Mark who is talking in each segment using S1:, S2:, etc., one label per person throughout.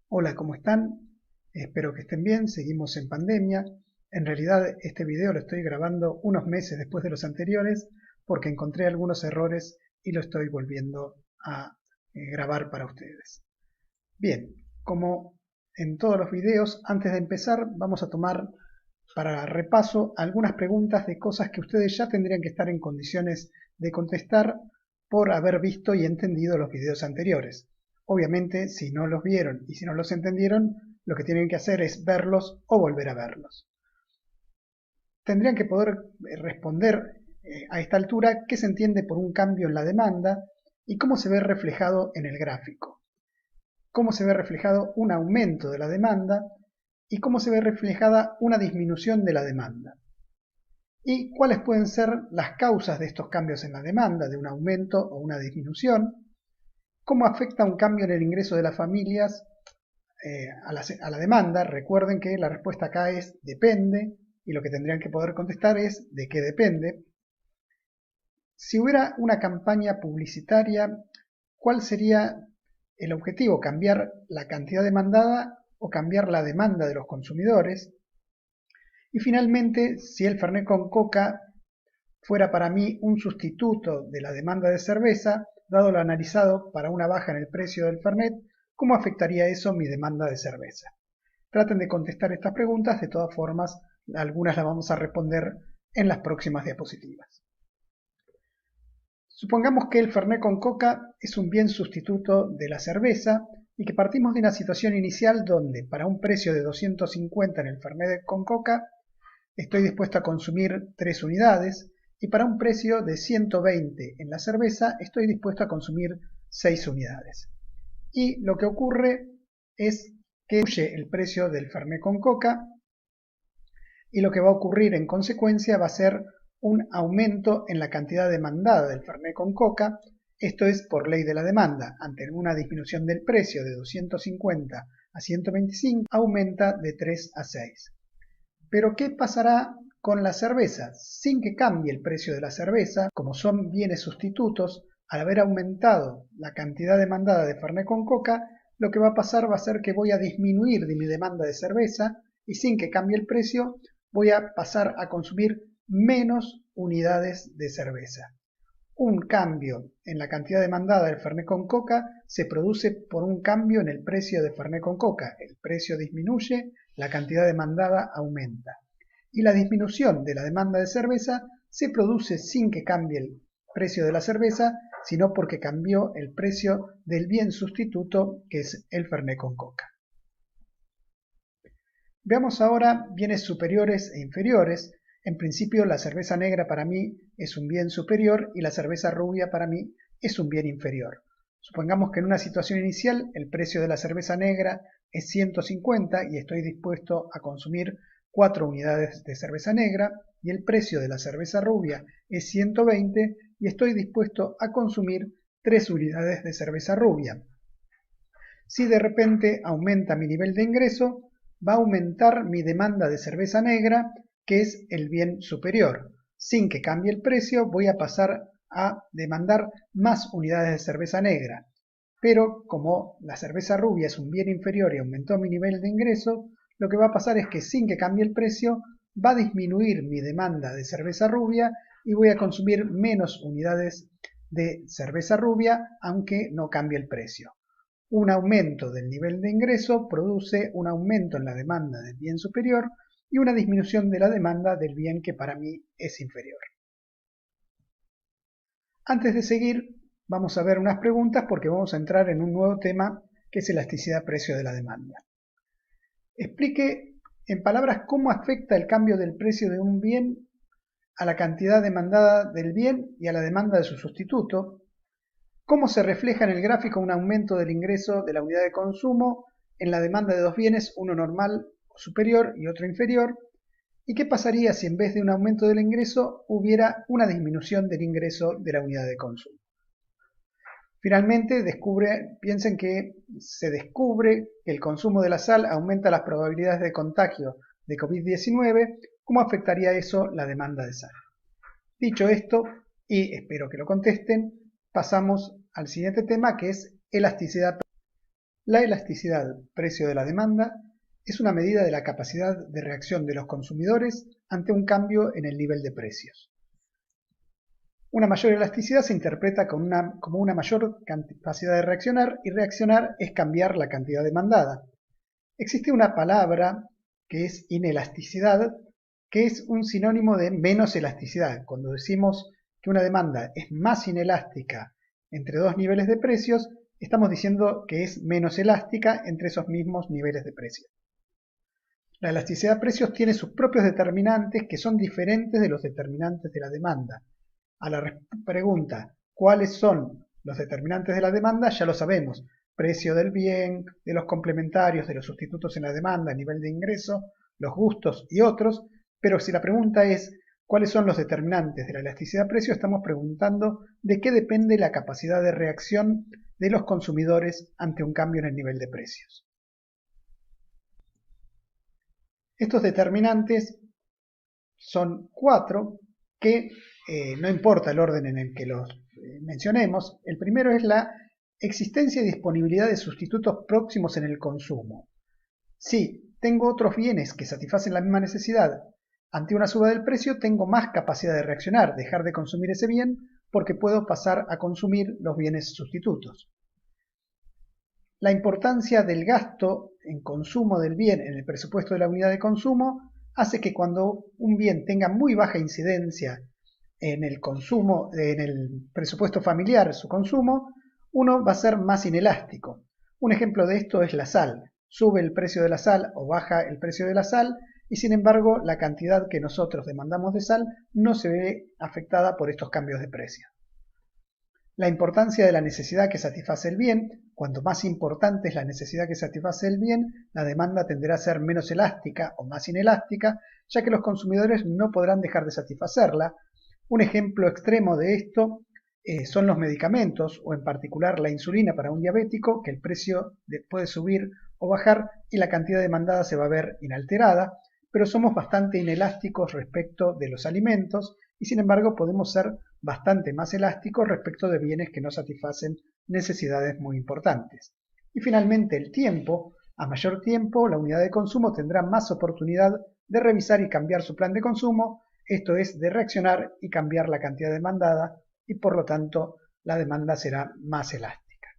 S1: Hola, ¿cómo están? Espero que estén bien, seguimos en pandemia. En realidad este video lo estoy grabando unos meses después de los anteriores porque encontré algunos errores y lo estoy volviendo a grabar para ustedes. Bien, como en todos los videos, antes de empezar vamos a tomar para repaso algunas preguntas de cosas que ustedes ya tendrían que estar en condiciones de contestar por haber visto y entendido los videos anteriores. Obviamente, si no los vieron y si no los entendieron, lo que tienen que hacer es verlos o volver a verlos. Tendrían que poder responder a esta altura qué se entiende por un cambio en la demanda y cómo se ve reflejado en el gráfico. Cómo se ve reflejado un aumento de la demanda y cómo se ve reflejada una disminución de la demanda. Y cuáles pueden ser las causas de estos cambios en la demanda, de un aumento o una disminución, cómo afecta un cambio en el ingreso de las familias a la demanda. Recuerden que la respuesta acá es depende, y lo que tendrían que poder contestar es de qué depende. Si hubiera una campaña publicitaria, ¿cuál sería el objetivo? ¿Cambiar la cantidad demandada o cambiar la demanda de los consumidores? Y finalmente, si el Fernet con Coca fuera para mí un sustituto de la demanda de cerveza, dado lo analizado para una baja en el precio del Fernet, ¿cómo afectaría eso mi demanda de cerveza? Traten de contestar estas preguntas, de todas formas, algunas las vamos a responder en las próximas diapositivas. Supongamos que el Fernet con Coca es un bien sustituto de la cerveza y que partimos de una situación inicial donde, para un precio de 250 en el Fernet con Coca, estoy dispuesto a consumir 3 unidades, y para un precio de 120 en la cerveza estoy dispuesto a consumir 6 unidades. Y lo que ocurre es que disminuye el precio del Fernet con Coca y lo que va a ocurrir en consecuencia va a ser un aumento en la cantidad demandada del Fernet con Coca. Esto es por ley de la demanda. Ante una disminución del precio de 250 a 125 aumenta de 3 a 6. Pero ¿qué pasará con la cerveza? Sin que cambie el precio de la cerveza, como son bienes sustitutos, al haber aumentado la cantidad demandada de Fernet con Coca, lo que va a pasar va a ser que voy a disminuir de mi demanda de cerveza y sin que cambie el precio voy a pasar a consumir menos unidades de cerveza. Un cambio en la cantidad demandada del Fernet con Coca se produce por un cambio en el precio de Fernet con Coca. El precio disminuye, la cantidad demandada aumenta. Y la disminución de la demanda de cerveza se produce sin que cambie el precio de la cerveza, sino porque cambió el precio del bien sustituto que es el Fernet con Coca. Veamos ahora bienes superiores e inferiores. En principio la cerveza negra para mí es un bien superior y la cerveza rubia para mí es un bien inferior. Supongamos que en una situación inicial el precio de la cerveza negra es 150 y estoy dispuesto a consumir 4 unidades de cerveza negra, y el precio de la cerveza rubia es 120 y estoy dispuesto a consumir 3 unidades de cerveza rubia. Si de repente aumenta mi nivel de ingreso, va a aumentar mi demanda de cerveza negra, que es el bien superior. Sin que cambie el precio, voy a pasar a demandar más unidades de cerveza negra. Pero como la cerveza rubia es un bien inferior y aumentó mi nivel de ingreso, lo que va a pasar es que sin que cambie el precio, va a disminuir mi demanda de cerveza rubia y voy a consumir menos unidades de cerveza rubia, aunque no cambie el precio. Un aumento del nivel de ingreso produce un aumento en la demanda del bien superior y una disminución de la demanda del bien que para mí es inferior. Antes de seguir, vamos a ver unas preguntas porque vamos a entrar en un nuevo tema que es elasticidad precio de la demanda. Explique en palabras cómo afecta el cambio del precio de un bien a la cantidad demandada del bien y a la demanda de su sustituto. ¿Cómo se refleja en el gráfico un aumento del ingreso de la unidad de consumo en la demanda de dos bienes, uno normal o superior y otro inferior? ¿Y qué pasaría si en vez de un aumento del ingreso hubiera una disminución del ingreso de la unidad de consumo? Finalmente, piensen que se descubre que el consumo de la sal aumenta las probabilidades de contagio de COVID-19. ¿Cómo afectaría eso la demanda de sal? Dicho esto, y espero que lo contesten, pasamos al siguiente tema, que es elasticidad. La elasticidad precio de la demanda es una medida de la capacidad de reacción de los consumidores ante un cambio en el nivel de precios. Una mayor elasticidad se interpreta como una mayor capacidad de reaccionar, y reaccionar es cambiar la cantidad demandada. Existe una palabra que es inelasticidad, que es un sinónimo de menos elasticidad. Cuando decimos que una demanda es más inelástica entre dos niveles de precios, estamos diciendo que es menos elástica entre esos mismos niveles de precios. La elasticidad de precios tiene sus propios determinantes que son diferentes de los determinantes de la demanda. A la pregunta, ¿cuáles son los determinantes de la demanda? Ya lo sabemos. Precio del bien, de los complementarios, de los sustitutos en la demanda, nivel de ingreso, los gustos y otros. Pero si la pregunta es ¿cuáles son los determinantes de la elasticidad de precio?, estamos preguntando de qué depende la capacidad de reacción de los consumidores ante un cambio en el nivel de precios. Estos determinantes son 4 que no importa el orden en el que los mencionemos. El primero es la existencia y disponibilidad de sustitutos próximos en el consumo. Si tengo otros bienes que satisfacen la misma necesidad, ante una suba del precio tengo más capacidad de reaccionar, dejar de consumir ese bien, porque puedo pasar a consumir los bienes sustitutos. La importancia del gasto en consumo del bien en el presupuesto de la unidad de consumo hace que cuando un bien tenga muy baja incidencia en el consumo, en el presupuesto familiar, su consumo, uno va a ser más inelástico. Un ejemplo de esto es la sal. Sube el precio de la sal o baja el precio de la sal, y sin embargo la cantidad que nosotros demandamos de sal no se ve afectada por estos cambios de precio. La importancia de la necesidad que satisface el bien. Cuanto más importante es la necesidad que satisface el bien, la demanda tenderá a ser menos elástica o más inelástica, ya que los consumidores no podrán dejar de satisfacerla. Un ejemplo extremo de esto son los medicamentos, o en particular la insulina para un diabético, que el precio puede subir o bajar y la cantidad demandada se va a ver inalterada, pero somos bastante inelásticos respecto de los alimentos y sin embargo podemos ser bastante más elásticos respecto de bienes que no satisfacen necesidades muy importantes. Y finalmente el tiempo. A mayor tiempo, la unidad de consumo tendrá más oportunidad de revisar y cambiar su plan de consumo, esto es, de reaccionar y cambiar la cantidad demandada, y por lo tanto la demanda será más elástica.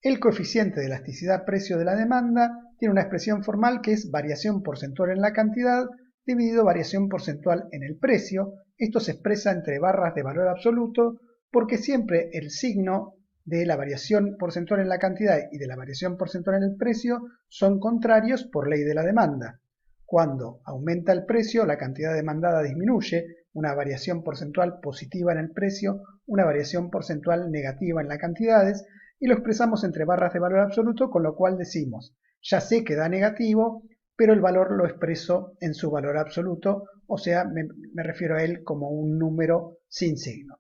S1: El coeficiente de elasticidad precio de la demanda tiene una expresión formal que es variación porcentual en la cantidad dividido variación porcentual en el precio. Esto se expresa entre barras de valor absoluto porque siempre el signo de la variación porcentual en la cantidad y de la variación porcentual en el precio son contrarios por ley de la demanda. Cuando aumenta el precio, la cantidad demandada disminuye, una variación porcentual positiva en el precio, una variación porcentual negativa en las cantidades, y lo expresamos entre barras de valor absoluto, con lo cual decimos, ya sé que da negativo, pero el valor lo expreso en su valor absoluto, o sea, me refiero a él como un número sin signo.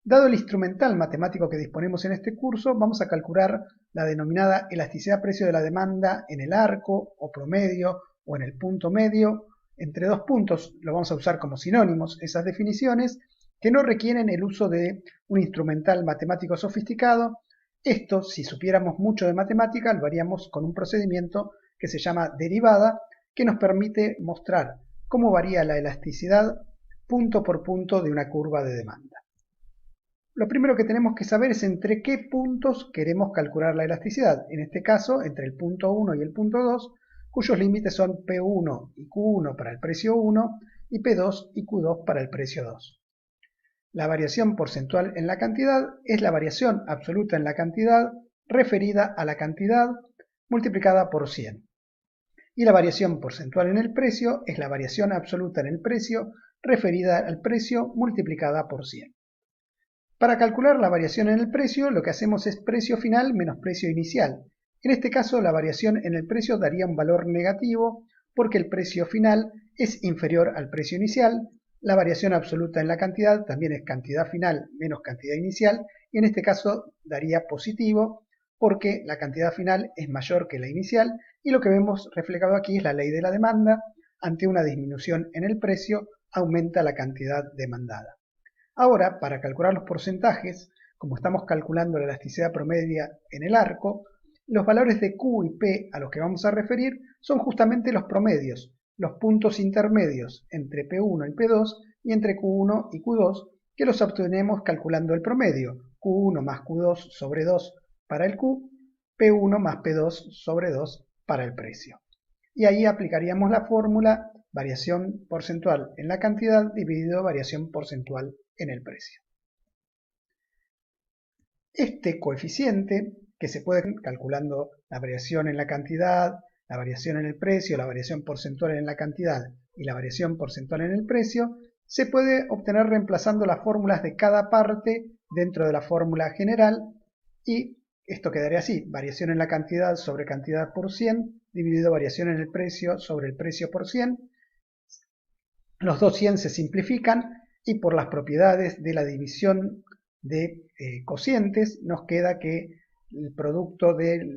S1: Dado el instrumental matemático que disponemos en este curso, vamos a calcular la denominada elasticidad precio de la demanda en el arco o promedio o en el punto medio. Entre dos puntos lo vamos a usar como sinónimos esas definiciones que no requieren el uso de un instrumental matemático sofisticado. Esto, si supiéramos mucho de matemática, lo haríamos con un procedimiento que se llama derivada, que nos permite mostrar cómo varía la elasticidad punto por punto de una curva de demanda. Lo primero que tenemos que saber es entre qué puntos queremos calcular la elasticidad. En este caso, entre el punto 1 y el punto 2, cuyos límites son P1 y Q1 para el precio 1 y P2 y Q2 para el precio 2. La variación porcentual en la cantidad es la variación absoluta en la cantidad referida a la cantidad multiplicada por 100. Y la variación porcentual en el precio es la variación absoluta en el precio referida al precio multiplicada por 100. Para calcular la variación en el precio, lo que hacemos es precio final menos precio inicial. En este caso, la variación en el precio daría un valor negativo porque el precio final es inferior al precio inicial. La variación absoluta en la cantidad también es cantidad final menos cantidad inicial, y en este caso daría positivo porque la cantidad final es mayor que la inicial, y lo que vemos reflejado aquí es la ley de la demanda. Ante una disminución en el precio, aumenta la cantidad demandada. Ahora, para calcular los porcentajes, como estamos calculando la elasticidad promedia en el arco, los valores de Q y P a los que vamos a referir son justamente los promedios, los puntos intermedios entre P1 y P2 y entre Q1 y Q2, que los obtenemos calculando el promedio, Q1 más Q2 sobre 2 para el Q, P1 más P2 sobre 2 para el precio. Y ahí aplicaríamos la fórmula variación porcentual en la cantidad dividido variación porcentual en el precio. Este coeficiente, que se puede calculando la variación en la cantidad, la variación en el precio, la variación porcentual en la cantidad y la variación porcentual en el precio, se puede obtener reemplazando las fórmulas de cada parte dentro de la fórmula general, y esto quedaría así: variación en la cantidad sobre cantidad por 100 dividido variación en el precio sobre el precio por 100. Los dos 100 se simplifican y por las propiedades de la división de cocientes nos queda que el producto del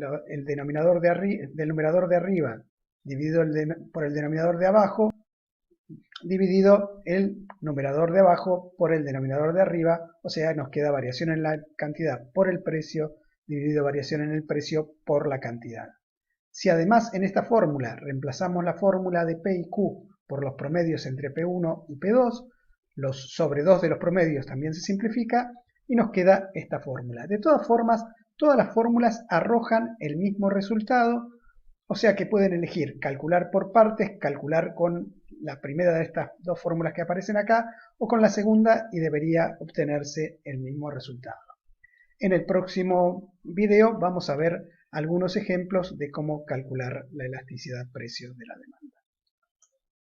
S1: numerador de arriba dividido por el denominador de abajo dividido el numerador de abajo por el denominador de arriba, o sea, nos queda variación en la cantidad por el precio dividido variación en el precio por la cantidad. Si además en esta fórmula reemplazamos la fórmula de P y Q por los promedios entre P1 y P2, los sobre 2 de los promedios también se simplifica y nos queda esta fórmula. De todas formas, todas las fórmulas arrojan el mismo resultado, o sea que pueden elegir calcular por partes, calcular con la primera de estas dos fórmulas que aparecen acá o con la segunda y debería obtenerse el mismo resultado. En el próximo video vamos a ver algunos ejemplos de cómo calcular la elasticidad precio de la demanda.